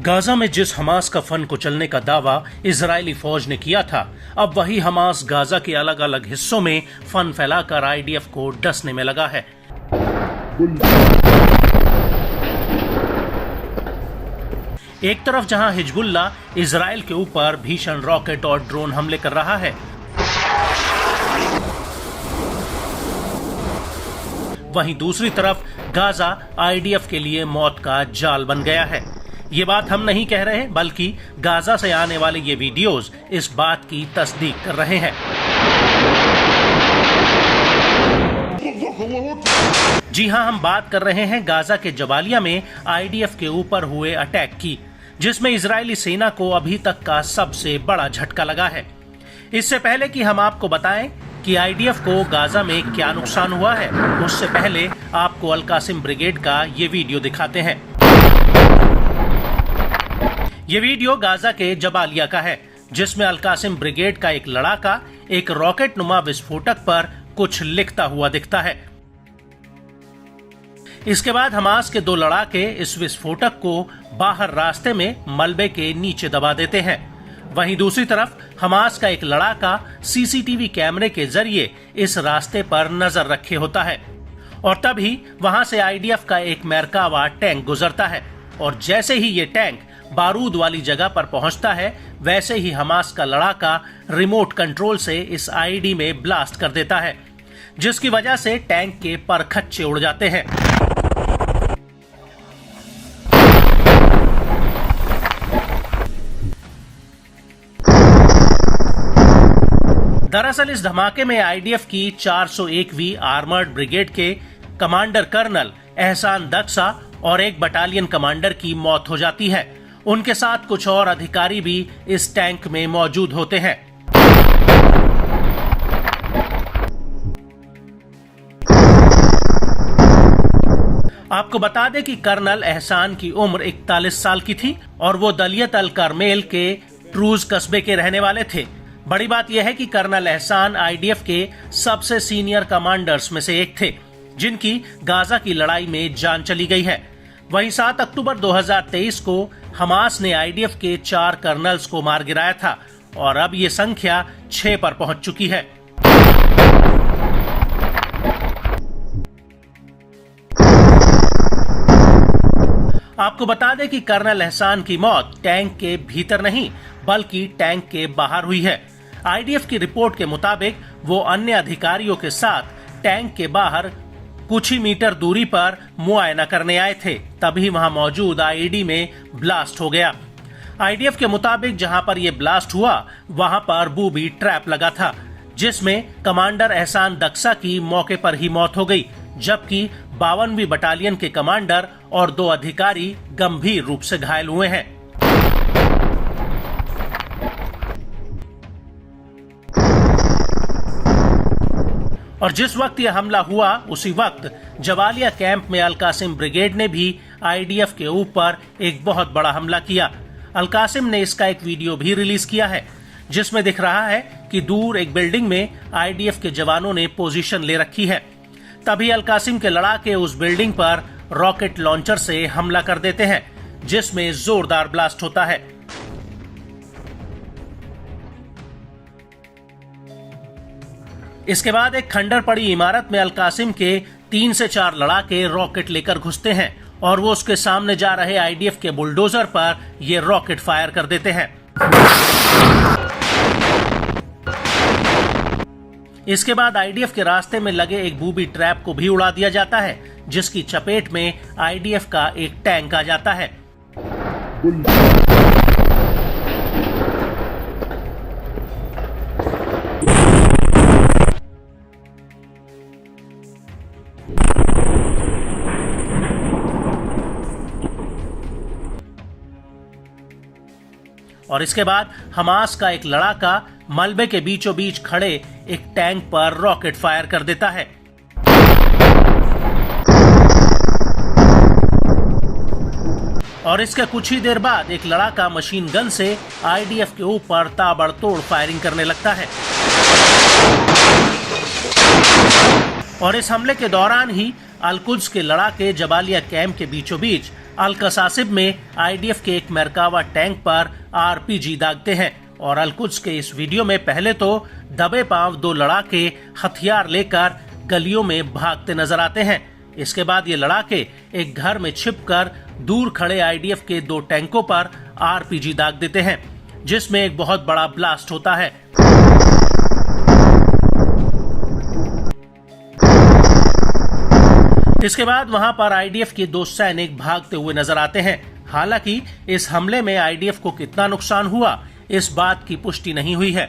Gaza में जिस Hamas का फन कुचलने का दावा इजरायली फौज ने किया था, अब वही हमास गाजा के अलग अलग हिस्सों में फन फैलाकर आईडीएफ को डसने में लगा है। एक तरफ जहां हिजबुल्ला इजराइल के ऊपर भीषण रॉकेट और ड्रोन हमले कर रहा है, वहीं दूसरी तरफ गाजा आईडीएफ के लिए मौत का जाल बन गया है। ये बात हम नहीं कह रहे, बल्कि गाजा से आने वाले ये वीडियोस इस बात की तस्दीक कर रहे हैं। जी हां, हम बात कर रहे हैं गाजा के जबालिया में आईडीएफ के ऊपर हुए अटैक की, जिसमें इजरायली सेना को अभी तक का सबसे बड़ा झटका लगा है। इससे पहले कि हम आपको बताएं कि आईडीएफ को गाजा में क्या नुकसान हुआ है, उससे पहले आपको अल कासिम ब्रिगेड का ये वीडियो दिखाते हैं। ये वीडियो गाजा के जबालिया का है, जिसमें अल कासिम ब्रिगेड का एक लड़ाका एक रॉकेट नुमा विस्फोटक पर कुछ लिखता हुआ दिखता है। इसके बाद हमास के 2 लड़ाके इस विस्फोटक को बाहर रास्ते में मलबे के नीचे दबा देते हैं। वहीं दूसरी तरफ हमास का एक लड़ाका सीसीटीवी कैमरे के जरिए इस रास्ते पर नजर रखे होता है, और तभी वहां से आईडीएफ का एक मेरकावा टैंक गुजरता है, और जैसे ही ये टैंक बारूद वाली जगह पर पहुंचता है, वैसे ही हमास का लड़ाका रिमोट कंट्रोल से इस आईडी में ब्लास्ट कर देता है, जिसकी वजह से टैंक के परखच्चे उड़ जाते हैं। दरअसल इस धमाके में आईडीएफ की 401वीं आर्मर्ड ब्रिगेड के कमांडर कर्नल एहसान दक्सा और एक बटालियन कमांडर की मौत हो जाती है। उनके साथ कुछ और अधिकारी भी इस टैंक में मौजूद होते हैं। आपको बता दें कि कर्नल एहसान की उम्र 41 साल की थी और वो दलियत अल करमेल के ट्रूज कस्बे के रहने वाले थे। बड़ी बात यह है कि कर्नल एहसान आईडीएफ के सबसे सीनियर कमांडर्स में से एक थे, जिनकी गाजा की लड़ाई में जान चली गई है। वहीं 7 अक्टूबर 2023 को हमास ने आईडीएफ के 4 कर्नल्स को मार गिराया था, और अब ये संख्या 6 पर पहुंच चुकी है। आपको बता दें कि कर्नल एहसान की मौत टैंक के भीतर नहीं, बल्कि टैंक के बाहर हुई है। आईडीएफ की रिपोर्ट के मुताबिक वो अन्य अधिकारियों के साथ टैंक के बाहर कुछ ही मीटर दूरी पर मुआयना करने आए थे, तभी वहां मौजूद आईडी में ब्लास्ट हो गया। आईडीएफ के मुताबिक जहां पर यह ब्लास्ट हुआ, वहां पर बूबी ट्रैप लगा था, जिसमें कमांडर एहसान दक्सा की मौके पर ही मौत हो गई, जबकि 52वीं बटालियन के कमांडर और 2 अधिकारी गंभीर रूप से घायल हुए हैं। और जिस वक्त यह हमला हुआ, उसी वक्त जबालिया कैंप में अल कासिम ब्रिगेड ने भी आईडीएफ के ऊपर एक बहुत बड़ा हमला किया। अल कासिम ने इसका एक वीडियो भी रिलीज किया है, जिसमें दिख रहा है कि दूर एक बिल्डिंग में आईडीएफ के जवानों ने पोजीशन ले रखी है। तभी अल कासिम के लड़ाके उस बिल्डिंग पर रॉकेट लॉन्चर से हमला कर देते हैं, जिसमें जोरदार ब्लास्ट होता है। इसके बाद एक खंडर पड़ी इमारत में अल कासिम के 3 से 4 लड़ाके रॉकेट लेकर घुसते हैं, और वो उसके सामने जा रहे आईडीएफ के बुलडोजर पर ये रॉकेट फायर कर देते हैं। इसके बाद आईडीएफ के रास्ते में लगे एक बूबी ट्रैप को भी उड़ा दिया जाता है, जिसकी चपेट में आईडीएफ का एक टैंक आ जाता है। और इसके बाद हमास का एक लड़ाका मलबे के बीचों बीच खड़े एक टैंक पर रॉकेट फायर कर देता है। और इसके कुछ ही देर बाद एक लड़ाका मशीन गन से आईडीएफ के ऊपर ताबड़तोड़ फायरिंग करने लगता है। और इस हमले के दौरान ही अल-कुद्स के लड़ाके जबालिया कैंप के बीचों बीच अल कसासिब में आईडीएफ के एक मरकावा टैंक पर आरपीजी दागते हैं और अल कुद्स के इस वीडियो में पहले तो दबे पांव 2 लड़ाके हथियार लेकर गलियों में भागते नजर आते हैं। इसके बाद ये लड़ाके एक घर में छिपकर दूर खड़े आईडीएफ के 2 टैंकों पर आरपीजी दाग देते हैं, जिसमें एक बहुत बड़ा ब्लास्ट होता है। इसके बाद वहां पर आईडीएफ के 2 सैनिक भागते हुए नजर आते हैं। हालांकि इस हमले में आईडीएफ को कितना नुकसान हुआ, इस बात की पुष्टि नहीं हुई है।